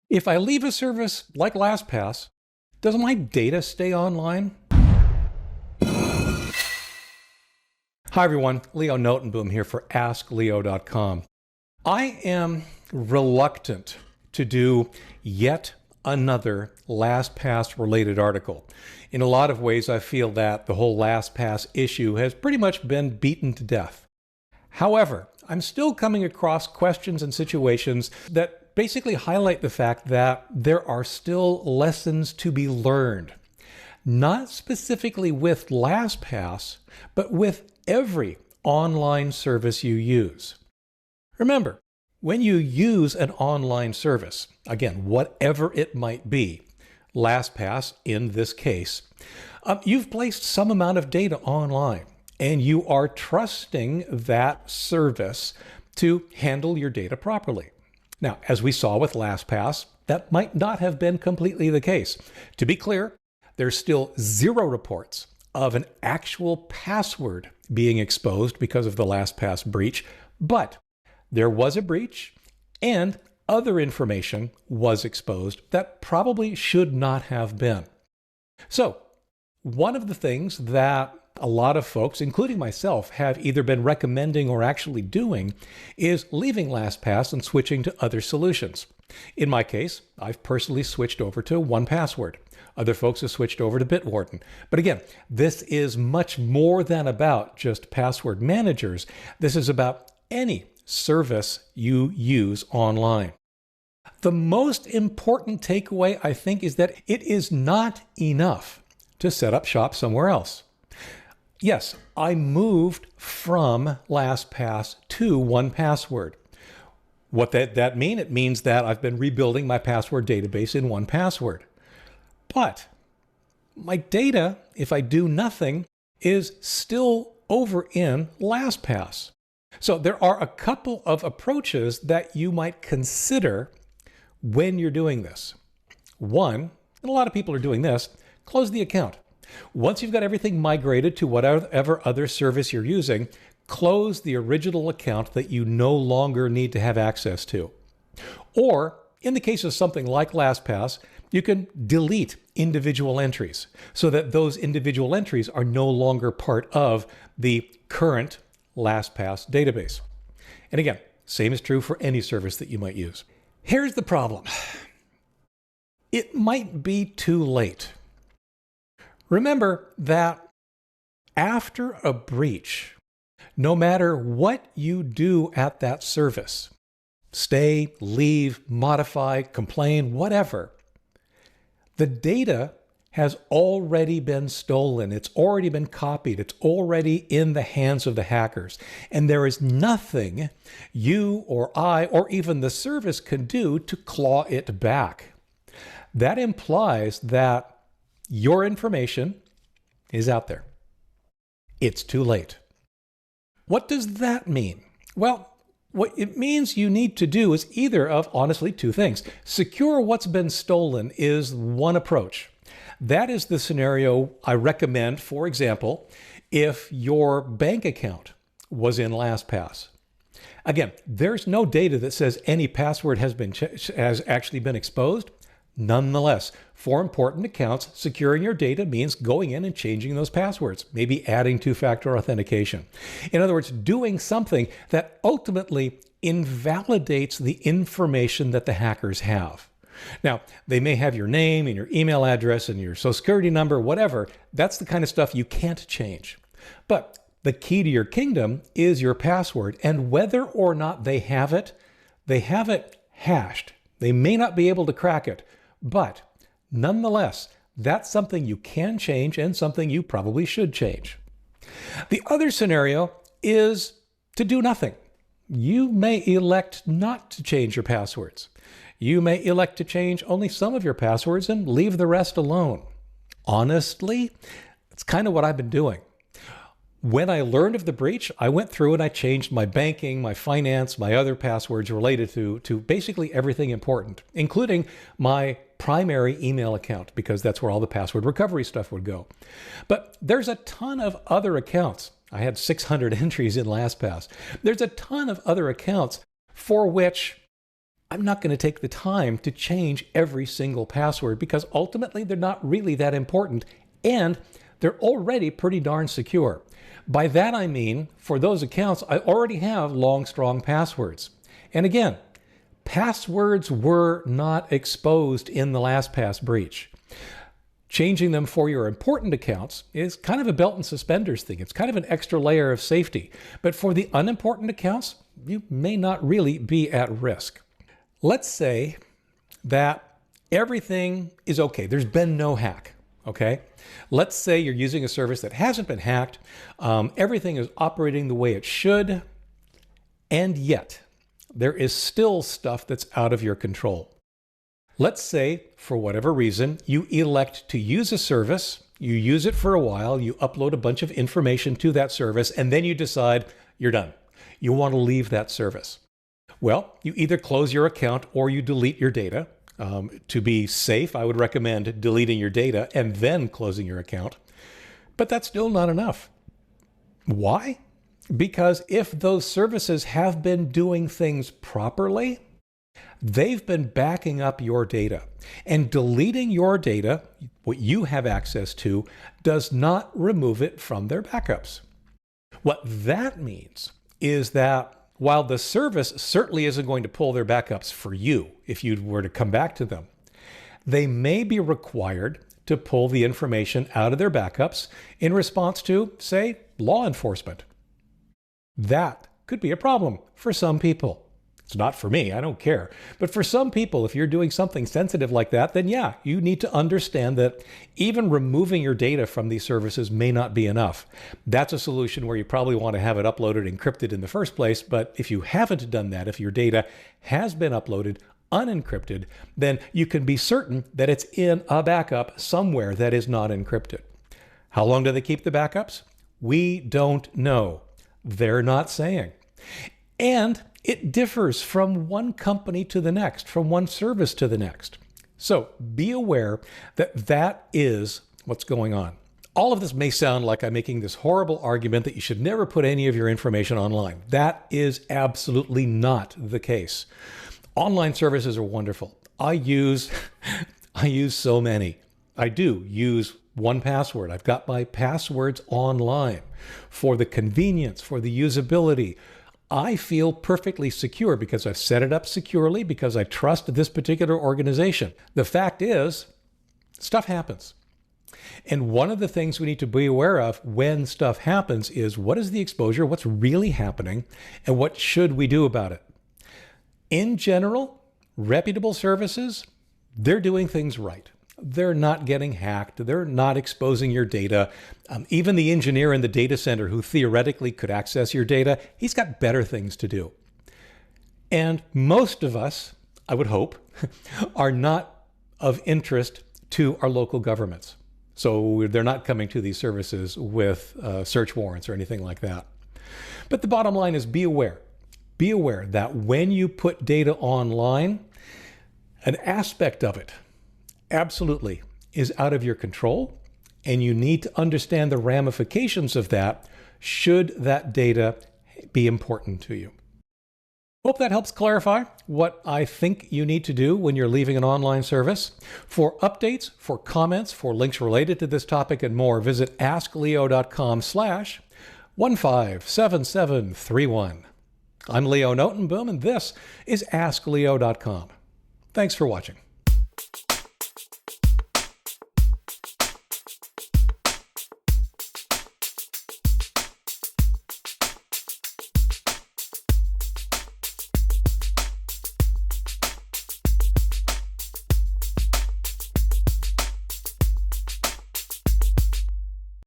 If I leave a service like LastPass, does my data stay online? Hi everyone, Leo Notenboom here for askleo.com. I am reluctant to do yet another LastPass related article. In a lot of ways, I feel that the whole LastPass issue has pretty much been beaten to death. However, I'm still coming across questions and situations that basically highlight the fact that there are still lessons to be learned. Not specifically with LastPass, but with every online service you use. Remember, when you use an online service, again, whatever it might be, LastPass in this case, you've placed some amount of data online and you are trusting that service to handle your data properly. Now, as we saw with LastPass, that might not have been completely the case. To be clear, there's still zero reports of an actual password being exposed because of the LastPass breach, but there was a breach and other information was exposed that probably should not have been. So, one of the things that a lot of folks, including myself, have either been recommending or actually doing is leaving LastPass and switching to other solutions. In my case, I've personally switched over to 1Password. Other folks have switched over to Bitwarden. But again, this is much more than about just password managers. This is about any service you use online. The most important takeaway, I think, is that it is not enough to set up shop somewhere else. Yes, I moved from LastPass to 1Password. What that mean? It means that I've been rebuilding my password database in 1Password. But my data, if I do nothing, is still over in LastPass. So there are a couple of approaches that you might consider when you're doing this. One, and a lot of people are doing this, close the account. Once you've got everything migrated to whatever other service you're using, close the original account that you no longer need to have access to. Or, in the case of something like LastPass, you can delete individual entries so that those individual entries are no longer part of the current LastPass database. And again, same is true for any service that you might use. Here's the problem. It might be too late. Remember that after a breach, no matter what you do at that service, stay, leave, modify, complain, whatever, the data has already been stolen. It's already been copied. It's already in the hands of the hackers. And there is nothing you or I or even the service can do to claw it back. That implies that your information is out there. It's too late. What does that mean? Well, what it means you need to do is either of, honestly, two things. Secure what's been stolen is one approach. That is the scenario I recommend, for example, if your bank account was in LastPass. Again, there's no data that says any password has actually been exposed. Nonetheless, for important accounts, securing your data means going in and changing those passwords, maybe adding two-factor authentication. In other words, doing something that ultimately invalidates the information that the hackers have. Now, they may have your name and your email address and your social security number, whatever. That's the kind of stuff you can't change. But the key to your kingdom is your password, and whether or not they have it hashed. They may not be able to crack it, but nonetheless, that's something you can change and something you probably should change. The other scenario is to do nothing. You may elect not to change your passwords. You may elect to change only some of your passwords and leave the rest alone. Honestly, it's kind of what I've been doing. When I learned of the breach, I went through and I changed my banking, my finance, my other passwords related to basically everything important, including my primary email account, because that's where all the password recovery stuff would go. But there's a ton of other accounts. I had 600 entries in LastPass. There's a ton of other accounts for which I'm not going to take the time to change every single password because ultimately they're not really that important and they're already pretty darn secure. By that I mean, for those accounts, I already have long, strong passwords. And again, passwords were not exposed in the LastPass breach. Changing them for your important accounts is kind of a belt and suspenders thing. It's kind of an extra layer of safety. But for the unimportant accounts, you may not really be at risk. Let's say that everything is okay. There's been no hack, okay? Let's say you're using a service that hasn't been hacked. Everything is operating the way it should. And yet, there is still stuff that's out of your control. Let's say, for whatever reason, you elect to use a service, you use it for a while, you upload a bunch of information to that service, and then you decide you're done. You want to leave that service. Well, you either close your account or you delete your data. To be safe, I would recommend deleting your data and then closing your account. But that's still not enough. Why? Because if those services have been doing things properly, they've been backing up your data. And deleting your data, what you have access to, does not remove it from their backups. What that means is that while the service certainly isn't going to pull their backups for you if you were to come back to them, they may be required to pull the information out of their backups in response to, say, law enforcement. That could be a problem for some people. It's not for me, I don't care. But for some people, if you're doing something sensitive like that, then yeah, you need to understand that even removing your data from these services may not be enough. That's a solution where you probably want to have it uploaded encrypted in the first place, but if you haven't done that, if your data has been uploaded unencrypted, then you can be certain that it's in a backup somewhere that is not encrypted. How long do they keep the backups? We don't know. They're not saying. And it differs from one company to the next, from one service to the next. So be aware that that is what's going on. All of this may sound like I'm making this horrible argument that you should never put any of your information online. That is absolutely not the case. Online services are wonderful. I use so many. I do use 1Password. I've got my passwords online for the convenience, for the usability. I feel perfectly secure because I've set it up securely, because I trust this particular organization. The fact is, stuff happens. And one of the things we need to be aware of when stuff happens is what is the exposure, what's really happening, and what should we do about it? In general, reputable services, they're doing things right. They're not getting hacked. They're not exposing your data. Even the engineer in the data center who theoretically could access your data, he's got better things to do. And most of us, I would hope, are not of interest to our local governments. So they're not coming to these services with search warrants or anything like that. But the bottom line is be aware. Be aware that when you put data online, an aspect of it absolutely is out of your control, and you need to understand the ramifications of that should that data be important to you. Hope that helps clarify what I think you need to do when you're leaving an online service. For updates, for comments, for links related to this topic and more, visit askleo.com/157731. I'm Leo Notenboom, and this is askleo.com. Thanks for watching.